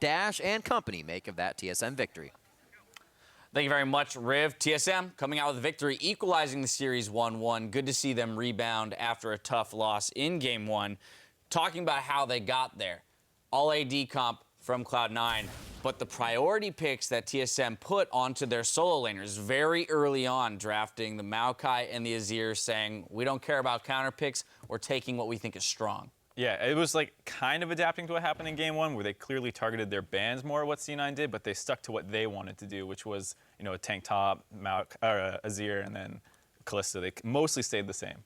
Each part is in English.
Dash and company make of that TSM victory. Thank you very much, Riv. TSM coming out with a victory, equalizing the series 1-1. Good to see them rebound after a tough loss in Game 1. Talking about how they got there. All AD comp from Cloud9, but the priority picks that TSM put onto their solo laners very early on, drafting the Maokai and the Azir, saying, we don't care about counter picks, we're taking what we think is strong. Yeah, it was like kind of adapting to what happened in Game 1, where they clearly targeted their bans more what C9 did, but they stuck to what they wanted to do, which was, you know, a tank top, Azir, and then Kalista. They mostly stayed the same.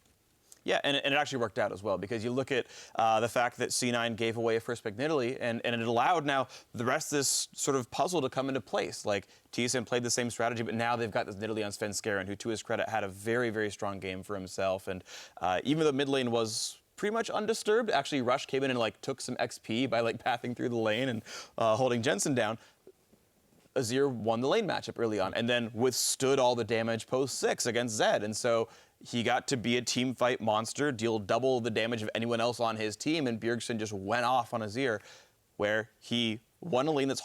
Yeah, and it actually worked out as well, because you look at the fact that C9 gave away a first pick in Italy, and it allowed now the rest of this sort of puzzle to come into place. Like, TSM played the same strategy, but now they've got this Italy on Svenskeren, who, to his credit, had a very, very strong game for himself. And even though mid lane was pretty much undisturbed, actually Rush came in and like took some XP by like pathing through the lane and holding Jensen down. Azir won the lane matchup early on, and then withstood all the damage post 6 against Zed. And so he got to be a team fight monster, deal double the damage of anyone else on his team, and Bjergsen just went off on Azir, where he won a lane that's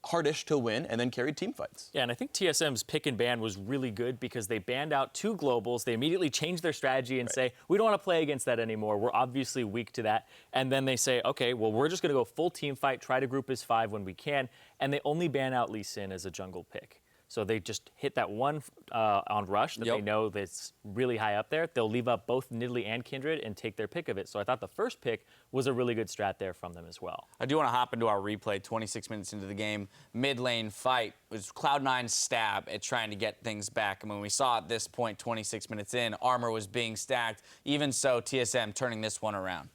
hardish to win, and then carried team fights. Yeah, and I think TSM's pick and ban was really good because they banned out 2 globals. They immediately changed their strategy and say, we don't want to play against that anymore. We're obviously weak to that. And then they say, okay, well, we're just going to go full team fight, try to group as 5 when we can. And they only ban out Lee Sin as a jungle pick. So they just hit that one on Rush that they know that's really high up there. They'll leave up both Nidalee and Kindred and take their pick of it. So I thought the first pick was a really good strat there from them as well. I do want to hop into our replay 26 minutes into the game. Mid lane fight was Cloud9's stab at trying to get things back. And when we saw at this point, 26 minutes in, armor was being stacked. Even so, TSM turning this one around.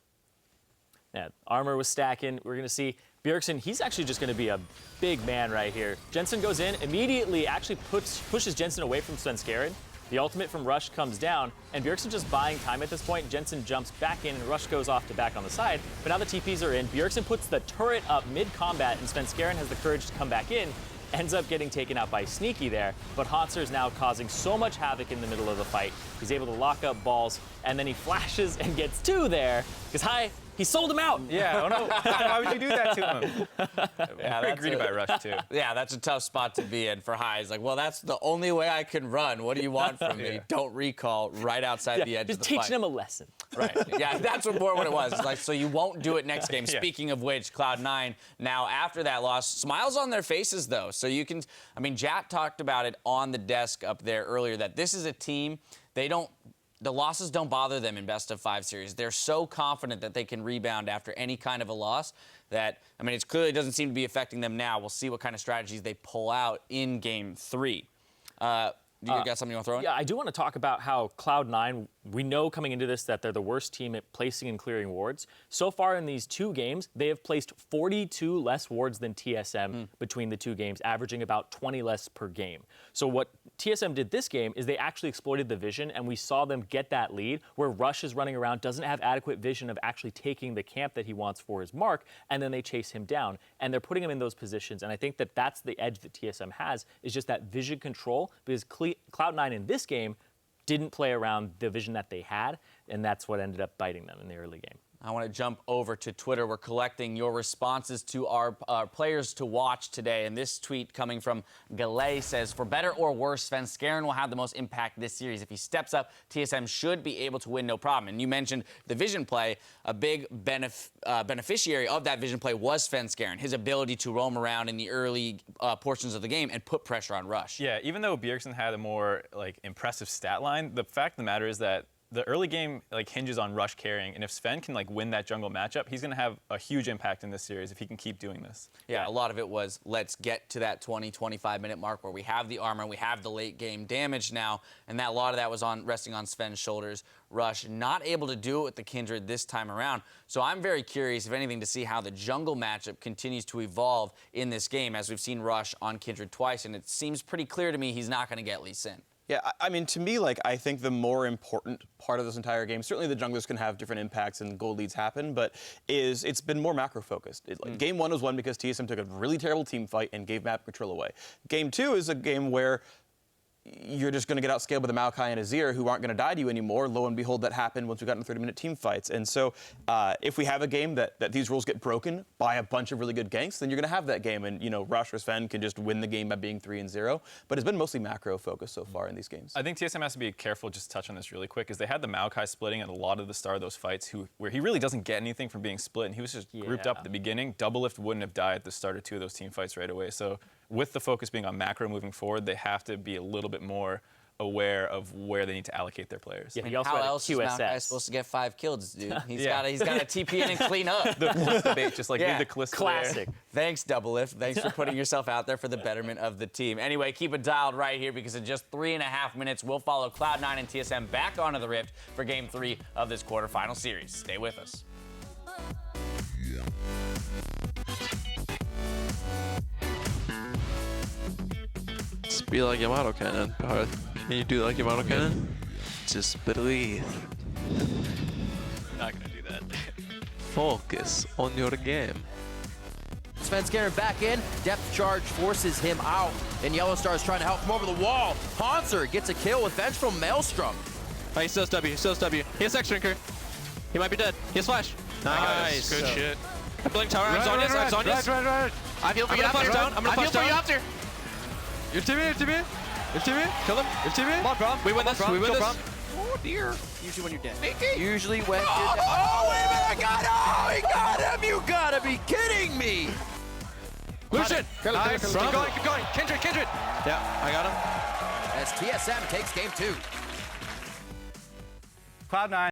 Yeah, armor was stacking. We're going to see Bjergsen, he's actually just going to be a big man right here. Jensen goes in, immediately actually pushes Jensen away from Svenskeren. The ultimate from Rush comes down, and Bjergsen just buying time at this point. Jensen jumps back in, and Rush goes off to back on the side. But now the TPs are in. Bjergsen puts the turret up mid-combat, and Svenskeren has the courage to come back in. Ends up getting taken out by Sneaky there, but Hauntzer is now causing so much havoc in the middle of the fight. He's able to lock up balls, and then he flashes and gets 2 there, because he sold him out. Yeah, I don't know. Why would you do that to him? Yeah, very greedy by Rush, too. Yeah, that's a tough spot to be in for High. He's like, well, that's the only way I can run. What do you want from me? Don't recall right outside the edge of the fight. Just teaching him a lesson. Right. Yeah, that's what it was. It's like, so you won't do it next game. Speaking of which, Cloud9, now after that loss, smiles on their faces, though. So you can, I mean, Jat talked about it on the desk up there earlier, that this is a team, the losses don't bother them in best-of-5 series. They're so confident that they can rebound after any kind of a loss that, I mean, it clearly doesn't seem to be affecting them now. We'll see what kind of strategies they pull out in Game 3. Do you got something you want to throw in? Yeah, I do want to talk about how Cloud9, we know coming into this that they're the worst team at placing and clearing wards. So far in these 2 games, they have placed 42 less wards than TSM between the 2 games, averaging about 20 less per game. So what TSM did this game is they actually exploited the vision, and we saw them get that lead where Rush is running around, doesn't have adequate vision of actually taking the camp that he wants for his mark, and then they chase him down. And they're putting him in those positions, and I think that that's the edge that TSM has, is just that vision control, because Cloud9 in this game didn't play around the vision that they had, and that's what ended up biting them in the early game. I want to jump over to Twitter. We're collecting your responses to our players to watch today. And this tweet coming from Galay says, for better or worse, Svenskeren will have the most impact this series. If he steps up, TSM should be able to win no problem. And you mentioned the vision play. A big beneficiary of that vision play was Svenskeren, his ability to roam around in the early portions of the game and put pressure on Rush. Yeah, even though Bjergsen had a more impressive stat line, the fact of the matter is that the early game hinges on Rush carrying, and if Sven can win that jungle matchup, he's going to have a huge impact in this series if he can keep doing this. Yeah, a lot of it was let's get to that 20-25 minute mark where we have the armor, we have the late game damage now, and that a lot of that was resting on Sven's shoulders. Rush not able to do it with the Kindred this time around. So I'm very curious, if anything, to see how the jungle matchup continues to evolve in this game, as we've seen Rush on Kindred twice, and it seems pretty clear to me he's not going to get Lee Sin. Yeah, I mean, to me, I think the more important part of this entire game, certainly the junglers can have different impacts and gold leads happen, but it's been more macro-focused. Game 1 was won because TSM took a really terrible team fight and gave map control away. Game 2 is a game where you're just going to get outscaled by the Maokai and Azir, who aren't going to die to you anymore. Lo and behold, that happened once we got into 30-minute team fights. And so if we have a game that these rules get broken by a bunch of really good ganks, then you're going to have that game. And, you know, Rush or Sven can just win the game by being 3-0. But it's been mostly macro focused so far in these games. I think TSM has to be careful, just touch on this really quick, is they had the Maokai splitting at a lot of the start of those fights, where he really doesn't get anything from being split, and he was just grouped up at the beginning. Doublelift wouldn't have died at the start of 2 of those team fights right away. So with the focus being on macro moving forward, they have to be a little bit more aware of where they need to allocate their players. Yeah, he also How had a else is QSS. Maokai supposed to get 5 kills, dude? He's Yeah. got to TP in and clean up. The Callisto bait, just like leave the Callisto Classic. Thanks, Doublelift. Thanks for putting yourself out there for the betterment of the team. Anyway, keep it dialed right here because in just 3.5 minutes, we'll follow Cloud9 and TSM back onto the Rift for Game 3 of this quarterfinal series. Stay with us. Just be like Yamato Cannon. Can you do like Yamato Cannon? Just believe. Not gonna do that. Focus on your game. Sven's getting back in. Depth charge forces him out. And Yellowstar is trying to help him over the wall. Hanser gets a kill with Vengeful Maelstrom. Oh, he still has W. He still has W. He has X-Drinker. He might be dead. He has Flash. Nice. Good shit. I'm building tower. I'm Zonia's. I'm Zonia's. Right. I feel for you after. I'm gonna flash down. After. Your teammate. Kill him. Your teammate. Come on, Brom. We win this. We win this. Oh, dear. Usually when you're dead. Usually when you're dead. Oh, wait a minute. I got him. Oh, he got him. You gotta be kidding me. Lucian. Nice. Keep going. Kindred. Yeah, I got him. As TSM takes game 2. Cloud9.